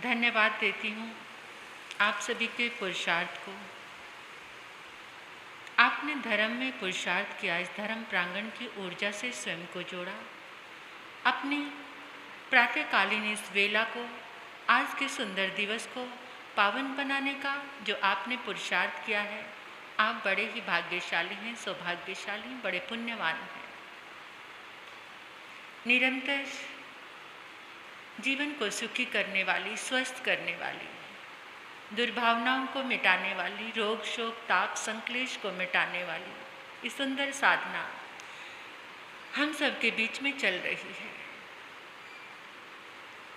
धन्यवाद देती हूँ आप सभी के पुरुषार्थ को। आपने धर्म में पुरुषार्थ किया, इस धर्म प्रांगण की ऊर्जा से स्वयं को जोड़ा। अपने प्रातःकालीन इस वेला को, आज के सुंदर दिवस को पावन बनाने का जो आपने पुरुषार्थ किया है, आप बड़े ही भाग्यशाली हैं, सौभाग्यशाली, बड़े पुण्यवान हैं। निरंतर जीवन को सुखी करने वाली, स्वस्थ करने वाली, दुर्भावनाओं को मिटाने वाली, रोग शोक ताप संक्लेश को मिटाने वाली इस सुंदर साधना हम सबके बीच में चल रही है।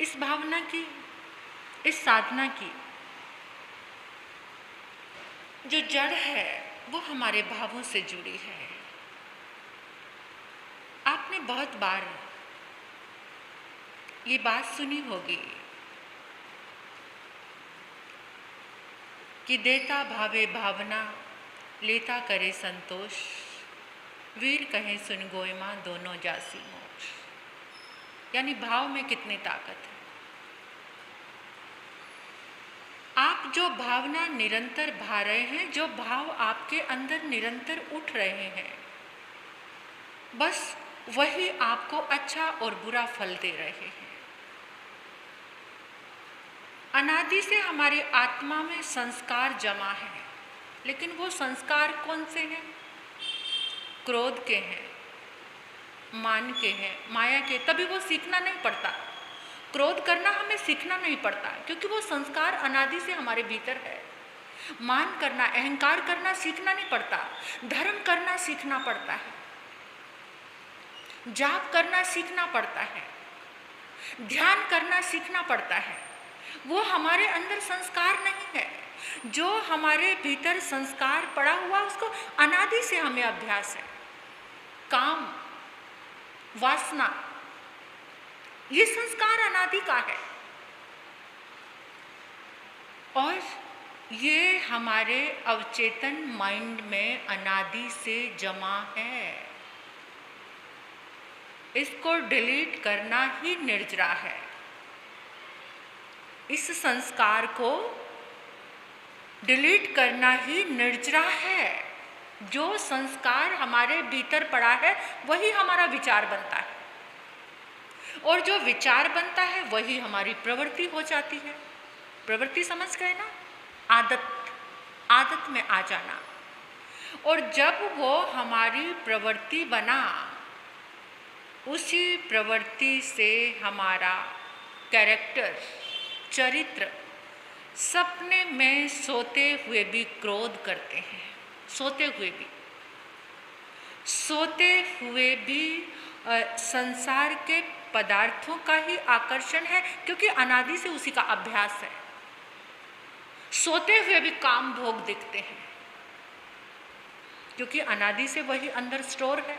इस भावना की, इस साधना की जो जड़ है वो हमारे भावों से जुड़ी है। आपने बहुत बार ये बात सुनी होगी कि देता भावे भावना, लेता करे संतोष, वीर कहे सुन गोय माँ, दोनों जासी मोक्ष। यानी भाव में कितनी ताकत है। आप जो भावना निरंतर भा रहे हैं, जो भाव आपके अंदर निरंतर उठ रहे हैं, बस वही आपको अच्छा और बुरा फल दे रहे हैं। अनादि से हमारी आत्मा में संस्कार जमा है, लेकिन वो संस्कार कौन से हैं? क्रोध के हैं, मान के हैं, माया के। तभी वो सीखना नहीं पड़ता। क्रोध करना हमें सीखना नहीं पड़ता, क्योंकि वो संस्कार अनादि से हमारे भीतर है। मान करना, अहंकार करना सीखना नहीं पड़ता। धर्म करना सीखना पड़ता है, जाप करना सीखना पड़ता है, ध्यान करना सीखना पड़ता है। वो हमारे अंदर संस्कार नहीं है। जो हमारे भीतर संस्कार पड़ा हुआ, उसको अनादि से हमें अभ्यास है। काम, वासना, ये संस्कार अनादि का है और ये हमारे अवचेतन माइंड में अनादि से जमा है। इसको डिलीट करना ही निर्जरा है। इस संस्कार को डिलीट करना ही निर्जरा है। जो संस्कार हमारे भीतर पड़ा है वही हमारा विचार बनता है, और जो विचार बनता है वही हमारी प्रवृत्ति हो जाती है। प्रवृत्ति समझ गए ना? आदत, आदत में आ जाना। और जब वो हमारी प्रवृत्ति बना, उसी प्रवृत्ति से हमारा कैरेक्टर, चरित्र, सपने में सोते हुए भी क्रोध करते हैं। सोते हुए भी संसार के पदार्थों का ही आकर्षण है, क्योंकि अनादि से उसी का अभ्यास है। सोते हुए भी काम भोग दिखते हैं, क्योंकि अनादि से वही अंदर स्टोर है।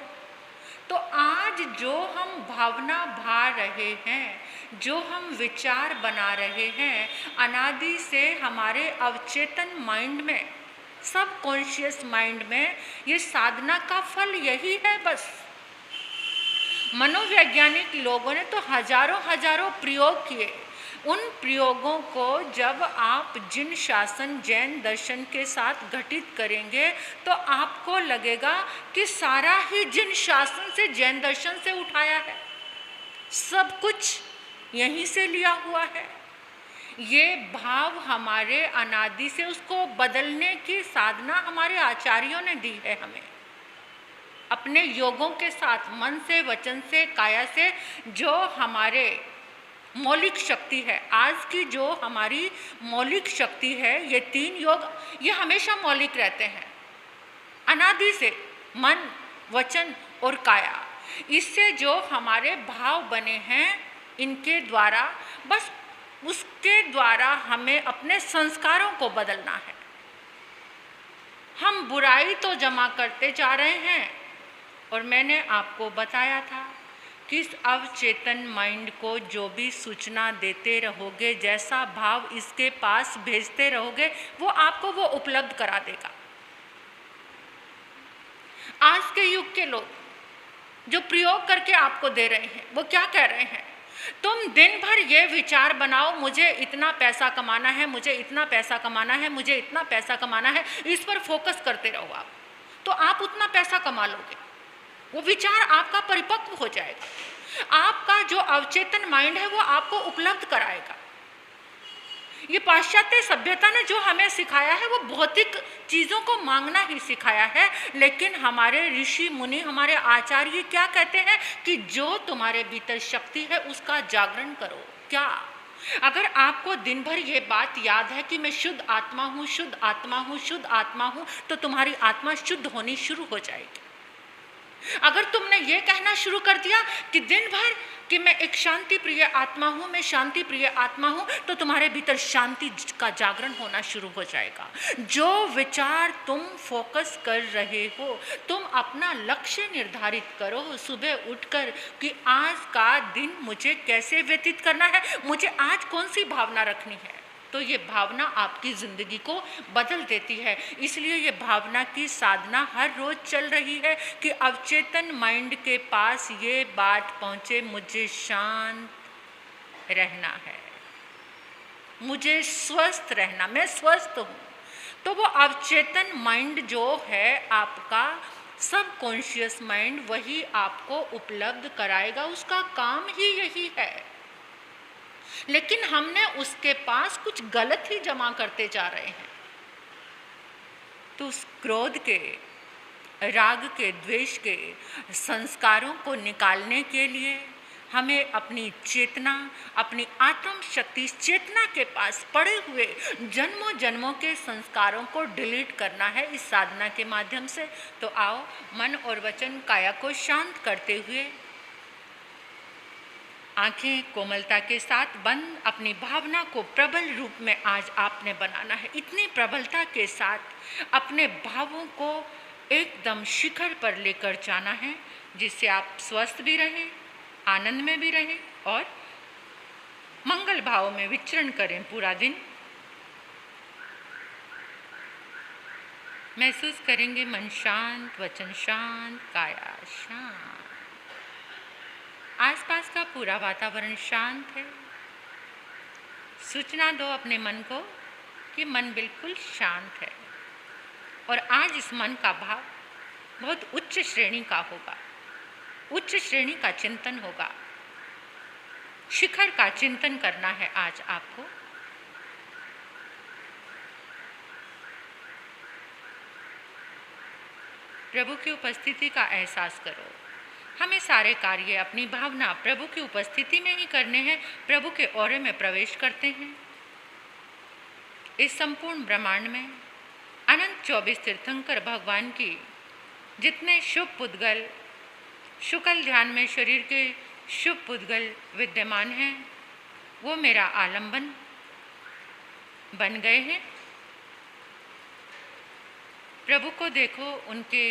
तो आज जो हम भावना भा रहे हैं, जो हम विचार बना रहे हैं, अनादि से हमारे अवचेतन माइंड में, सब कॉन्शियस माइंड में, ये साधना का फल यही है। बस मनोवैज्ञानिक लोगों ने तो हजारों प्रयोग किए। उन प्रयोगों को जब आप जिन शासन, जैन दर्शन के साथ घटित करेंगे तो आपको लगेगा कि सारा ही जिन शासन से, जैन दर्शन से उठाया है। सब कुछ यहीं से लिया हुआ है। ये भाव हमारे अनादि से, उसको बदलने की साधना हमारे आचार्यों ने दी है हमें। अपने योगों के साथ, मन से, वचन से, काया से, जो हमारे मौलिक शक्ति है, आज की जो हमारी मौलिक शक्ति है, ये 3 योग, ये हमेशा मौलिक रहते हैं अनादि से। मन, वचन और काया, इससे जो हमारे भाव बने हैं, इनके द्वारा, बस उसके द्वारा हमें अपने संस्कारों को बदलना है। हम बुराई तो जमा करते जा रहे हैं, और मैंने आपको बताया था कि इस अवचेतन माइंड को जो भी सूचना देते रहोगे, जैसा भाव इसके पास भेजते रहोगे, वो आपको वो उपलब्ध करा देगा। आज के युग के लोग जो प्रयोग करके आपको दे रहे हैं, वो क्या कह रहे हैं? तुम दिन भर ये विचार बनाओ, मुझे इतना पैसा कमाना है, मुझे इतना पैसा कमाना है, मुझे इतना पैसा कमाना है, इस पर फोकस करते रहो आप, तो आप उतना पैसा कमा लोगे। वो विचार आपका परिपक्व हो जाएगा, आपका जो अवचेतन माइंड है वो आपको उपलब्ध कराएगा। ये पाश्चात्य सभ्यता ने जो हमें सिखाया है वो भौतिक चीज़ों को मांगना ही सिखाया है, लेकिन हमारे ऋषि मुनि, हमारे आचार्य क्या कहते हैं कि जो तुम्हारे भीतर शक्ति है उसका जागरण करो। क्या अगर आपको दिन भर ये बात याद है कि मैं शुद्ध आत्मा हूँ, शुद्ध आत्मा हूँ, शुद्ध आत्मा हूँ, तो तुम्हारी आत्मा शुद्ध होनी शुरू हो जाएगी। अगर तुमने ये कहना शुरू कर दिया कि दिन भर कि मैं एक शांति प्रिय आत्मा हूँ, मैं शांति प्रिय आत्मा हूँ, तो तुम्हारे भीतर शांति का जागरण होना शुरू हो जाएगा। जो विचार तुम फोकस कर रहे हो, तुम अपना लक्ष्य निर्धारित करो सुबह उठकर कि आज का दिन मुझे कैसे व्यतीत करना है, मुझे आज कौन सी भावना रखनी है, तो ये भावना आपकी ज़िंदगी को बदल देती है। इसलिए ये भावना की साधना हर रोज़ चल रही है कि अवचेतन माइंड के पास ये बात पहुँचे, मुझे शांत रहना है, मुझे स्वस्थ रहना, मैं स्वस्थ हूँ। तो वो अवचेतन माइंड जो है आपका सब कॉन्शियस माइंड, वही आपको उपलब्ध कराएगा, उसका काम ही यही है। लेकिन हमने उसके पास कुछ गलत ही जमा करते जा रहे हैं। तो उस क्रोध के, राग के, द्वेष के संस्कारों को निकालने के लिए हमें अपनी चेतना, अपनी आत्म शक्ति, चेतना के पास पड़े हुए जन्मों जन्मों के संस्कारों को डिलीट करना है इस साधना के माध्यम से। तो आओ मन और वचन काया को शांत करते हुए आंखें कोमलता के साथ बंद, अपनी भावना को प्रबल रूप में आज आपने बनाना है। इतनी प्रबलता के साथ अपने भावों को एकदम शिखर पर लेकर जाना है, जिससे आप स्वस्थ भी रहें, आनंद में भी रहें और मंगल भाव में विचरण करें पूरा दिन। महसूस करेंगे मन शांत, वचन शांत, काया शांत, आसपास का पूरा वातावरण शांत है। सूचना दो अपने मन को कि मन बिल्कुल शांत है और आज इस मन का भाव बहुत उच्च श्रेणी का होगा, उच्च श्रेणी का चिंतन होगा, शिखर का चिंतन करना है आज आपको। प्रभु की उपस्थिति का एहसास करो। हमें सारे कार्य अपनी भावना प्रभु की उपस्थिति में ही करने हैं, प्रभु के औरे में प्रवेश करते हैं। इस संपूर्ण ब्रह्मांड में अनंत 24 तीर्थंकर भगवान की जितने शुभ पुद्गल शुक्ल ध्यान में शरीर के शुभ पुद्गल विद्यमान हैं, वो मेरा आलंबन बन गए हैं। प्रभु को देखो, उनके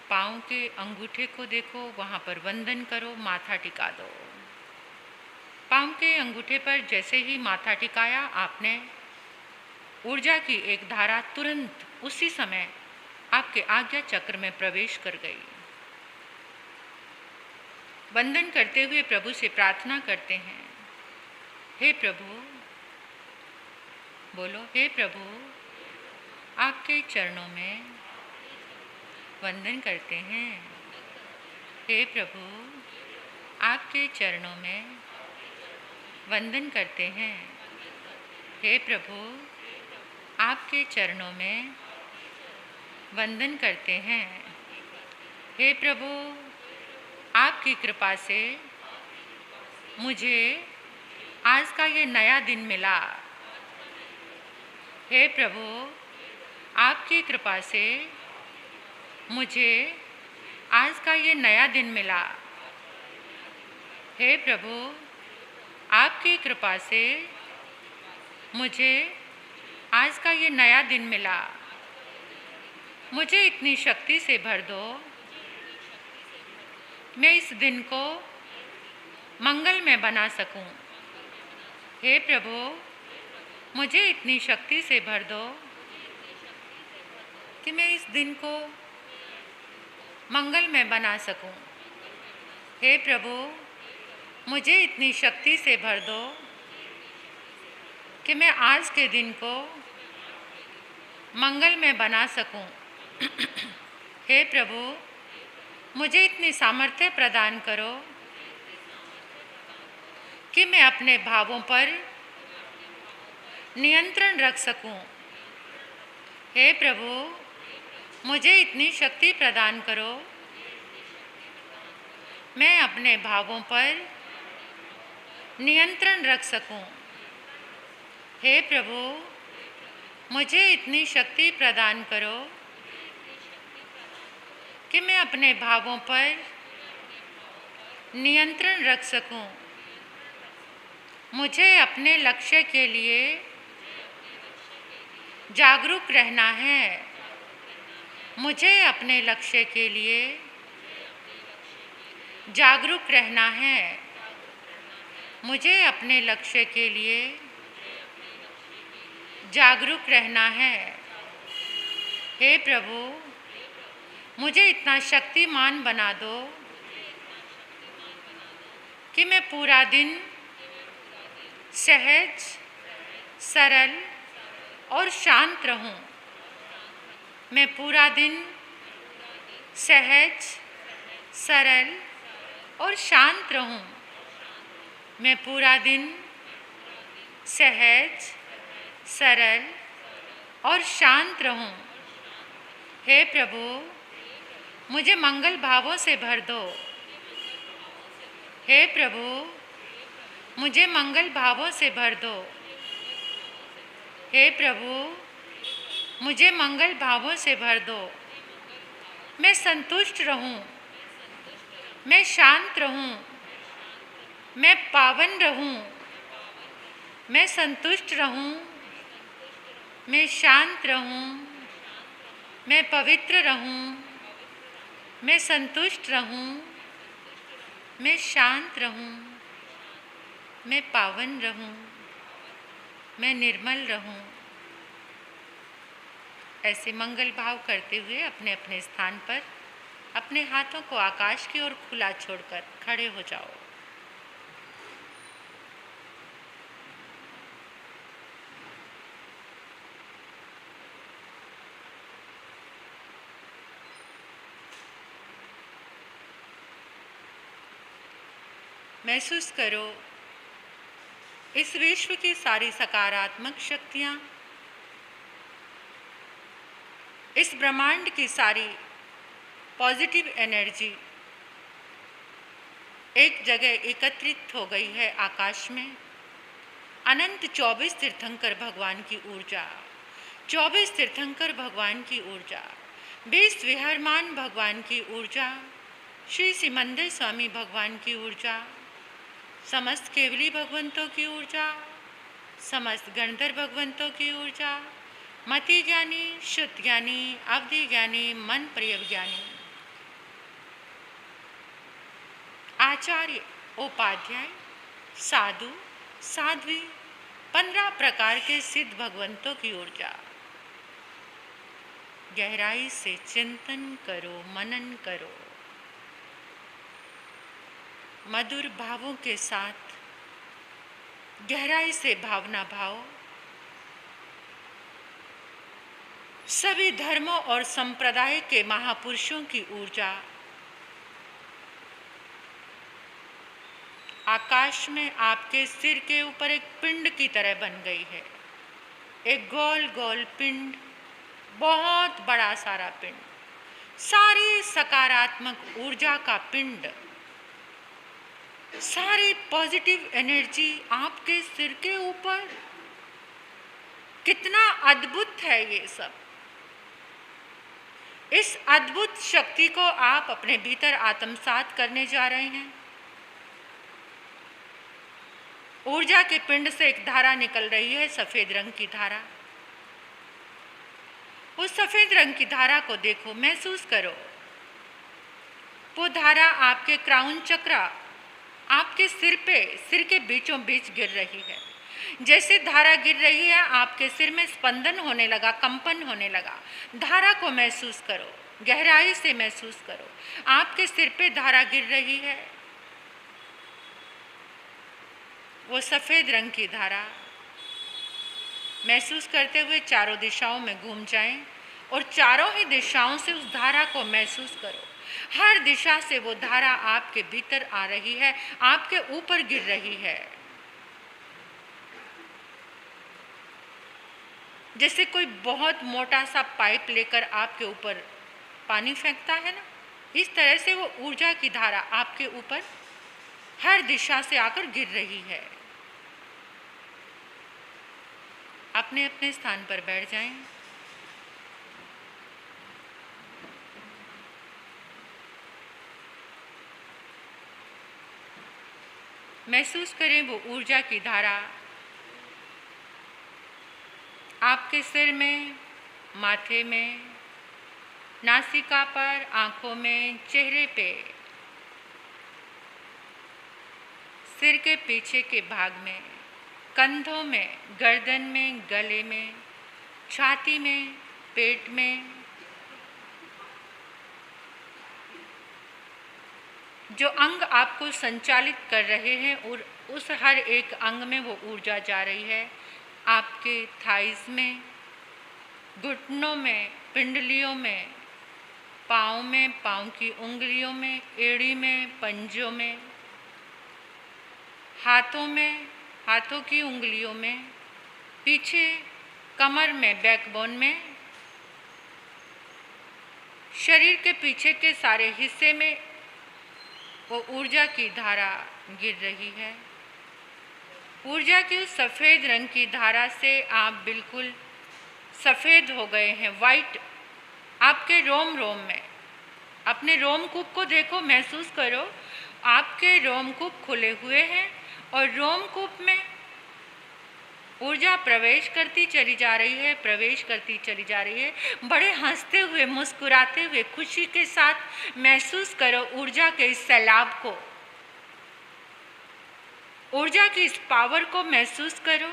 पाँव के अंगूठे को देखो, वहाँ पर वंदन करो, माथा टिका दो। पाँव के अंगूठे पर जैसे ही माथा टिकाया, आपने ऊर्जा की एक धारा तुरंत उसी समय आपके आज्ञा चक्र में प्रवेश कर गई। वंदन करते हुए प्रभु से प्रार्थना करते हैं, हे प्रभु, बोलो, हे प्रभु, आपके चरणों में वंदन करते हैं। हे प्रभु, आपके चरणों में वंदन करते हैं। हे प्रभु, आपके चरणों में वंदन करते हैं। हे प्रभु, आपकी कृपा से मुझे आज का ये नया दिन मिला। हे प्रभु, आपकी कृपा से मुझे आज का ये नया दिन मिला। हे प्रभु, आपकी कृपा से मुझे आज का ये नया दिन मिला। मुझे इतनी शक्ति से भर दो, मैं इस दिन को मंगल में बना सकूं। हे प्रभु, मुझे इतनी शक्ति से भर दो कि मैं इस दिन को मंगल में बना सकूं। हे प्रभु, मुझे इतनी शक्ति से भर दो कि मैं आज के दिन को मंगलमय बना सकूं। हे प्रभु, मुझे इतनी सामर्थ्य प्रदान करो कि मैं अपने भावों पर नियंत्रण रख सकूं। हे प्रभु, मुझे इतनी शक्ति प्रदान करो मैं अपने भावों पर नियंत्रण रख सकूं। हे प्रभु, मुझे इतनी शक्ति प्रदान करो कि मैं अपने भावों पर नियंत्रण रख सकूं। मुझे अपने लक्ष्य के लिए जागरूक रहना है। मुझे अपने लक्ष्य के लिए जागरूक रहना है। मुझे अपने लक्ष्य के लिए जागरूक रहना है। हे प्रभु, मुझे इतना शक्तिमान बना दो कि मैं पूरा दिन सहज, सरल और शांत रहूं। मैं पूरा दिन सहज, सरल और शांत रहूं। मैं पूरा दिन सहज, सरल और शांत रहूं। हे प्रभु, मुझे मंगल भावों से भर दो। हे प्रभु, मुझे मंगल भावों से भर दो। हे प्रभु, मुझे मंगल भावों से भर दो। मैं संतुष्ट रहूं। मैं शांत रहूं। मैं पावन रहूं। मैं संतुष्ट रहूं। मैं शांत रहूं। मैं पवित्र रहूं। मैं संतुष्ट रहूं। मैं शांत रहूं। मैं पावन रहूं। मैं निर्मल रहूं। ऐसे मंगल भाव करते हुए अपने अपने स्थान पर अपने हाथों को आकाश की ओर खुला छोड़कर खड़े हो जाओ। महसूस करो इस विश्व की सारी सकारात्मक शक्तियाँ, इस ब्रह्मांड की सारी पॉजिटिव एनर्जी एक जगह एकत्रित हो गई है आकाश में। अनंत 24 तीर्थंकर भगवान की ऊर्जा, 24 तीर्थंकर भगवान की ऊर्जा, 20 विहरमान भगवान की ऊर्जा, श्री सिमंदर स्वामी भगवान की ऊर्जा, समस्त केवली भगवंतों की ऊर्जा, समस्त गणधर भगवंतों की ऊर्जा, मति ज्ञानी, शुद्ध ज्ञानी, अवधि ज्ञानी, मन प्रिय ज्ञानी, आचार्य, उपाध्याय, साधु, साध्वी, 15 प्रकार के सिद्ध भगवंतों की ऊर्जा। गहराई से चिंतन करो, मनन करो। मधुर भावों के साथ गहराई से भावना भाव। सभी धर्मों और संप्रदाय के महापुरुषों की ऊर्जा आकाश में आपके सिर के ऊपर एक पिंड की तरह बन गई है। एक गोल गोल पिंड, बहुत बड़ा सारा पिंड, सारी सकारात्मक ऊर्जा का पिंड, सारी पॉजिटिव एनर्जी आपके सिर के ऊपर। कितना अद्भुत है ये सब। इस अद्भुत शक्ति को आप अपने भीतर आत्मसात करने जा रहे हैं। ऊर्जा के पिंड से एक धारा निकल रही है, सफेद रंग की धारा। उस सफेद रंग की धारा को देखो, महसूस करो। वो धारा आपके क्राउन चक्र, आपके सिर पे, सिर के बीचों बीच गिर रही है। जैसे धारा गिर रही है, आपके सिर में स्पंदन होने लगा, कंपन होने लगा। धारा को महसूस करो, गहराई से महसूस करो। आपके सिर पे धारा गिर रही है। वो सफ़ेद रंग की धारा महसूस करते हुए चारों दिशाओं में घूम जाएं और चारों ही दिशाओं से उस धारा को महसूस करो। हर दिशा से वो धारा आपके भीतर आ रही है, आपके ऊपर गिर रही है। जैसे कोई बहुत मोटा सा पाइप लेकर आपके ऊपर पानी फेंकता है ना, इस तरह से वो ऊर्जा की धारा आपके ऊपर हर दिशा से आकर गिर रही है। अपने अपने स्थान पर बैठ जाएं। महसूस करें वो ऊर्जा की धारा आपके सिर में, माथे में, नासिका पर, आंखों में, चेहरे पे, सिर के पीछे के भाग में, कंधों में, गर्दन में, गले में, छाती में, पेट में। जो अंग आपको संचालित कर रहे हैं और उस हर एक अंग में वो ऊर्जा जा रही है। आपके थाइस में, घुटनों में, पिंडलियों में, पाँव में, पाँव की उंगलियों में, एड़ी में, पंजों में, हाथों में, हाथों की उंगलियों में, पीछे कमर में, बैकबोन में, शरीर के पीछे के सारे हिस्से में वो ऊर्जा की धारा गिर रही है। ऊर्जा की उस सफ़ेद रंग की धारा से आप बिल्कुल सफ़ेद हो गए हैं, वाइट। आपके रोम रोम में, अपने रोमकूप को देखो, महसूस करो, आपके रोमकूप खुले हुए हैं और रोमकूप में ऊर्जा प्रवेश करती चली जा रही है, प्रवेश करती चली जा रही है। बड़े हंसते हुए, मुस्कुराते हुए, खुशी के साथ महसूस करो ऊर्जा के इस सैलाब को, ऊर्जा की इस पावर को महसूस करो।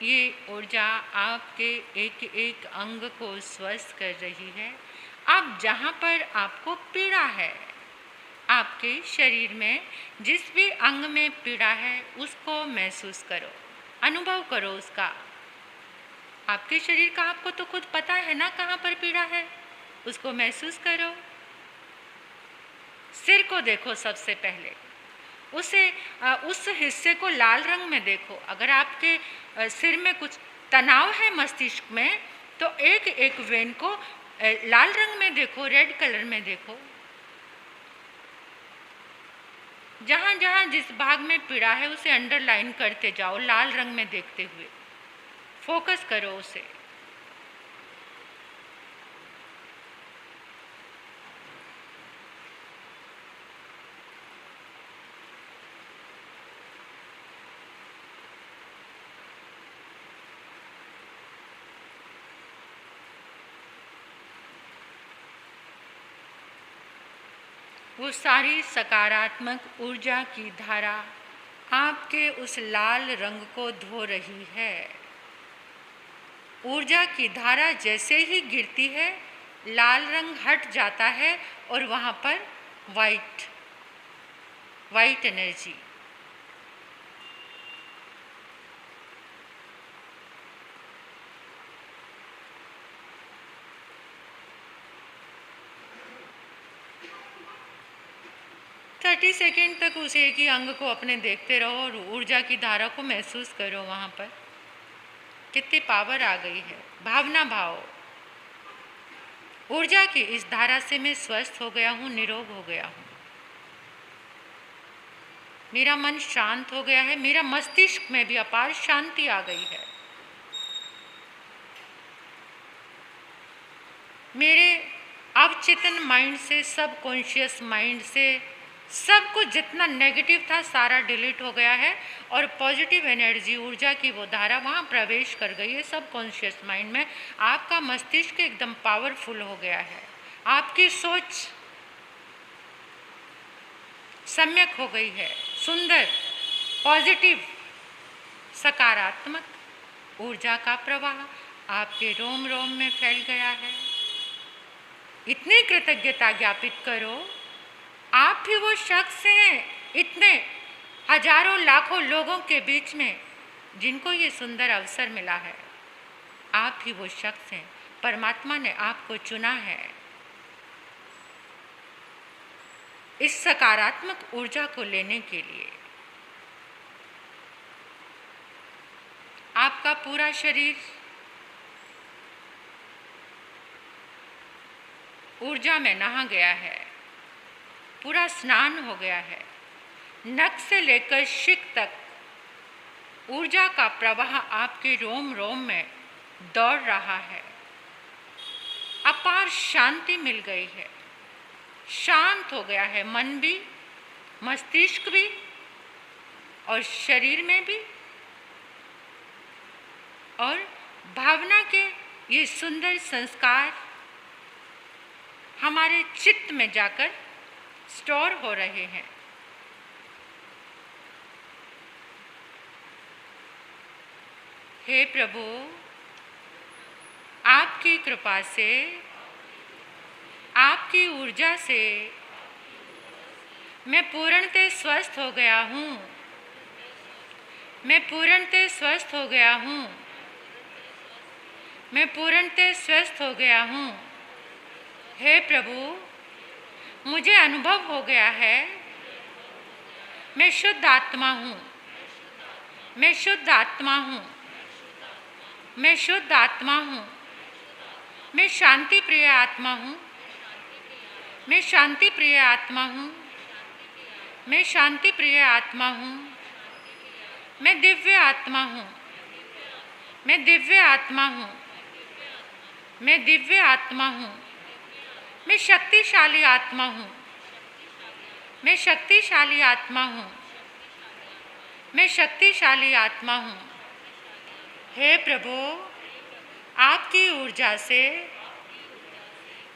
ये ऊर्जा आपके एक एक अंग को स्वस्थ कर रही है। आप जहाँ पर आपको पीड़ा है, आपके शरीर में जिस भी अंग में पीड़ा है उसको महसूस करो, अनुभव करो उसका। आपके शरीर का आपको तो खुद पता है ना कहाँ पर पीड़ा है, उसको महसूस करो। सिर को देखो, सबसे पहले उस हिस्से को लाल रंग में देखो। अगर आपके सिर में कुछ तनाव है मस्तिष्क में, तो एक एक वेन को लाल रंग में देखो, रेड कलर में देखो। जहाँ जहाँ जिस भाग में पीड़ा है उसे अंडरलाइन करते जाओ, लाल रंग में देखते हुए फोकस करो उसे। वो सारी सकारात्मक ऊर्जा की धारा आपके उस लाल रंग को धो रही है। ऊर्जा की धारा जैसे ही गिरती है, लाल रंग हट जाता है और वहाँ पर वाइट एनर्जी, थर्टी सेकेंड तक उस एक ही अंग को अपने देखते रहो और ऊर्जा की धारा को महसूस करो। वहाँ पर कितनी पावर आ गई है, भावना भाव। ऊर्जा की इस धारा से मैं स्वस्थ हो गया हूँ, निरोग हो गया हूँ, मेरा मन शांत हो गया है, मेरा मस्तिष्क में भी अपार शांति आ गई है। मेरे अवचेतन माइंड से, सब कॉन्शियस माइंड से सब कुछ जितना नेगेटिव था सारा डिलीट हो गया है और पॉजिटिव एनर्जी, ऊर्जा की वो धारा वहाँ प्रवेश कर गई है सब कॉन्शियस माइंड में। आपका मस्तिष्क एकदम पावरफुल हो गया है, आपकी सोच सम्यक हो गई है, सुंदर, पॉजिटिव, सकारात्मक ऊर्जा का प्रवाह आपके रोम रोम में फैल गया है। इतनी कृतज्ञता ज्ञापित करो, आप भी वो शख्स हैं, इतने हजारों लाखों लोगों के बीच में जिनको ये सुंदर अवसर मिला है, आप ही वो शख्स हैं। परमात्मा ने आपको चुना है इस सकारात्मक ऊर्जा को लेने के लिए। आपका पूरा शरीर ऊर्जा में नहा गया है, पूरा स्नान हो गया है। नख से लेकर शिक तक ऊर्जा का प्रवाह आपके रोम रोम में दौड़ रहा है। अपार शांति मिल गई है, शांत हो गया है मन भी, मस्तिष्क भी और शरीर में भी। और भावना के ये सुंदर संस्कार हमारे चित्त में जाकर स्टोर हो रहे हैं। हे प्रभु, आपकी कृपा से, आपकी ऊर्जा से मैं पूर्णतः स्वस्थ हो गया हूँ। मैं पूर्णतः स्वस्थ हो गया हूँ। मैं पूर्णतः स्वस्थ हो गया हूँ। हे प्रभु, मुझे अनुभव हो गया है मैं शुद्ध आत्मा हूँ। मैं शुद्ध आत्मा हूँ। मैं शुद्ध आत्मा हूँ। मैं शांति प्रिय आत्मा हूँ। मैं शांति प्रिय आत्मा हूँ। मैं शांति प्रिय आत्मा हूँ। मैं दिव्य आत्मा हूँ। मैं दिव्य आत्मा हूँ। मैं दिव्य आत्मा हूँ। मैं शक्तिशाली आत्मा हूँ। मैं शक्तिशाली आत्मा हूँ। मैं शक्तिशाली आत्मा हूँ। हे प्रभु, आपकी ऊर्जा से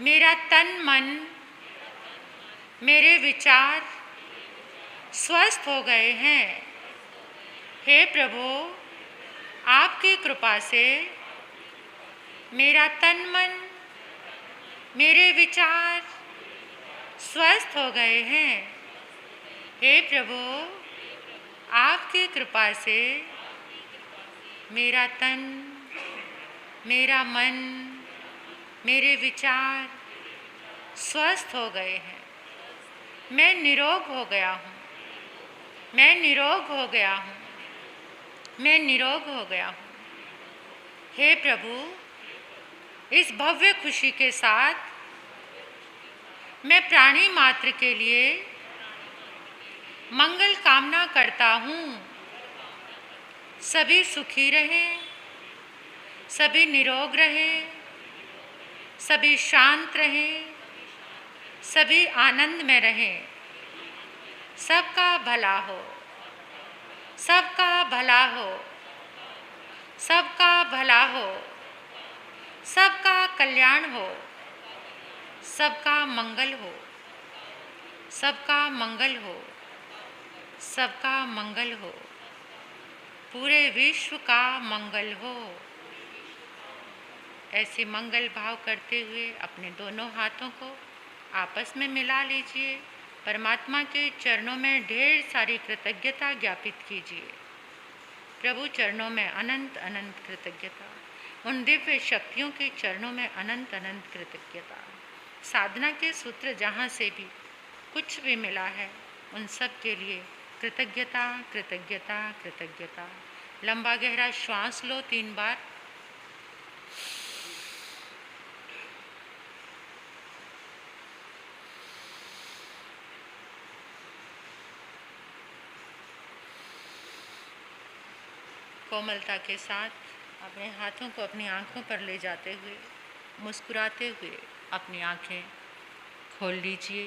मेरा तन मन, मेरे विचार स्वस्थ हो गए हैं। हे प्रभु, आपकी कृपा से मेरा तन मन, मेरे विचार स्वस्थ हो गए हैं। हे प्रभु, आपकी कृपा से मेरा तन, मेरा मन, मेरे विचार स्वस्थ हो गए हैं। मैं निरोग हो गया हूँ। मैं निरोग हो गया हूँ। मैं निरोग हो गया हूँ। हे प्रभु, इस भव्य खुशी के साथ मैं प्राणी मात्र के लिए मंगल कामना करता हूँ। सभी सुखी रहें, सभी निरोग रहें, सभी शांत रहें, सभी आनंद में रहें। सबका भला हो, सबका भला हो, सबका भला हो, सबका कल्याण हो, सबका मंगल हो, सबका मंगल हो, सबका मंगल हो, पूरे विश्व का मंगल हो। ऐसे मंगल भाव करते हुए अपने दोनों हाथों को आपस में मिला लीजिए। परमात्मा के चरणों में ढेर सारी कृतज्ञता ज्ञापित कीजिए। प्रभु चरणों में अनंत अनंत कृतज्ञता, उन दिव्य शक्तियों के चरणों में अनंत अनंत कृतज्ञता। साधना के सूत्र जहाँ से भी कुछ भी मिला है उन सब के लिए कृतज्ञता कृतज्ञता कृतज्ञता। लंबा गहरा श्वास लो 3 बार। कोमलता के साथ अपने हाथों को अपनी आँखों पर ले जाते हुए मुस्कुराते हुए अपनी आँखें खोल लीजिए।